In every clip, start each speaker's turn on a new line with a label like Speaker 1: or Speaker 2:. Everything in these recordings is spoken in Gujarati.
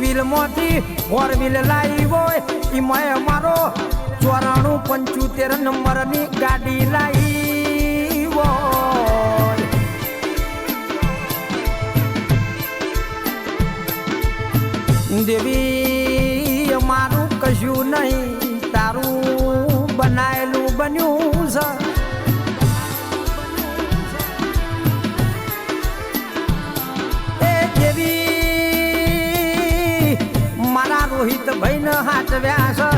Speaker 1: વ્હીલ માંથી 4 વ્હીલ લાવી હોય એમાં અમારો 9475 નંબરની ગાડી લાવી હોય દેવી અમારું કશું નહીં તારું બનાયેલું બન્યું છે મારા રોહિત ભાઈ ને હાચવ્યા છે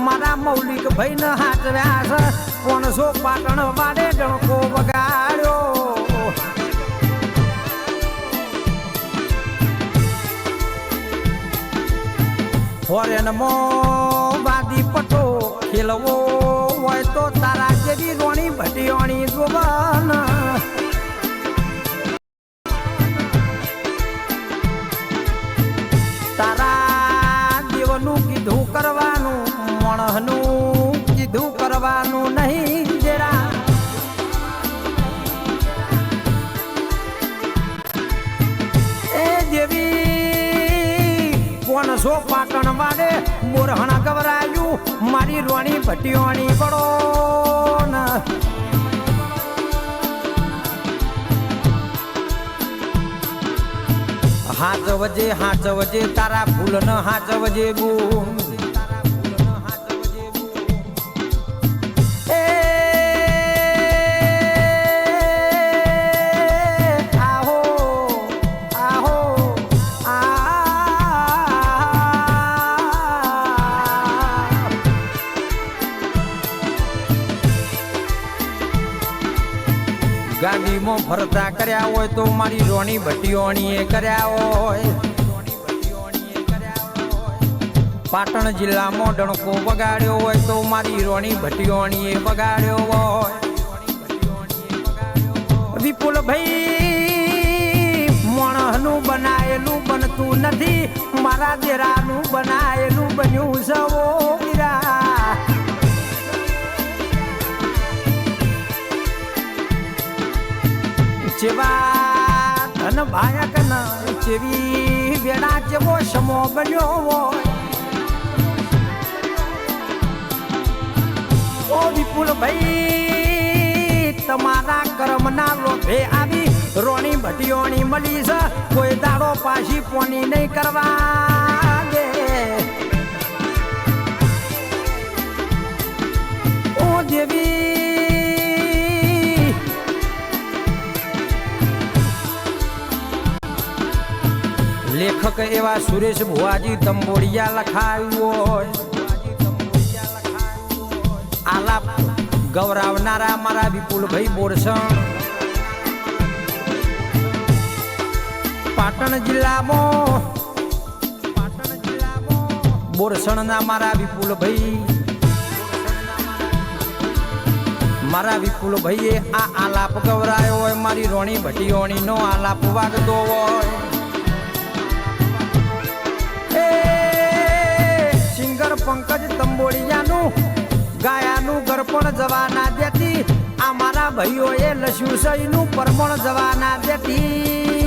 Speaker 1: મારા મૌલિક ભાઈ ને હાચવ્યા છે 500 પાટણ વાડે ડણકો વગાડ્યો ફોરેન માં વાદી પટો ખેલવો હોય તો તારા જેવી રોણી ભટિયોણી જોવન તારા દેવનું કીધું કરવાનું મણનું કીધું કરવાનું નહીં જરા એ દેવી 500 પાટણ વાડે બોરહણા ગવરાયું મારી રોણી ભટિયોણી પડો ને હાચવજે તારા ફૂલ ન હાચવજે ગુણ ગાડીમાં ફરતા કર્યા હોય તો મારી રોણી ભટિયોણીએ કર્યા હોય પાટણ જિલ્લામાં ડણકો વગાડ્યો હોય તો મારી રોણી ભટિયોણીએ વગાડ્યો હોય વિપુલભાઈ મોણનું બનાયેલું બનતું નથી મારા દેરાનું બનાયેલું બન્યું સવો વીરા જેવા ધન ભાયક ન જેવી વેળા જેવો સમો બન્યો હોય ઓ વિપુલ ભાઈ તમારા કર્મના લોભે આવી રોણી ભટિયોણી મળી છે કોઈ દાડો પાછી પોની નહીં કરવા દે ઓ દેવી લેખક એવા સુરેશ ભુવાજી તંબોડિયા લખાયું હોય આલાપ ગૌરાવનારા મારા વિપુલભાઈ બોરસણ પાટણ જિલ્લામાં બોરસણના મારા વિપુલભાઈએ આ આલાપ ગવરાયો હોય મારી રોણી ભટિયોણીનો આલાપ વાગતો હોય સિંગર પંકજ તંબોડિયાનું ગાયાનું ગરપણ જવા ના દેતી આ મારા ભાઈઓએ લસ્યુસઈનું પરમણ જવા ના દેતી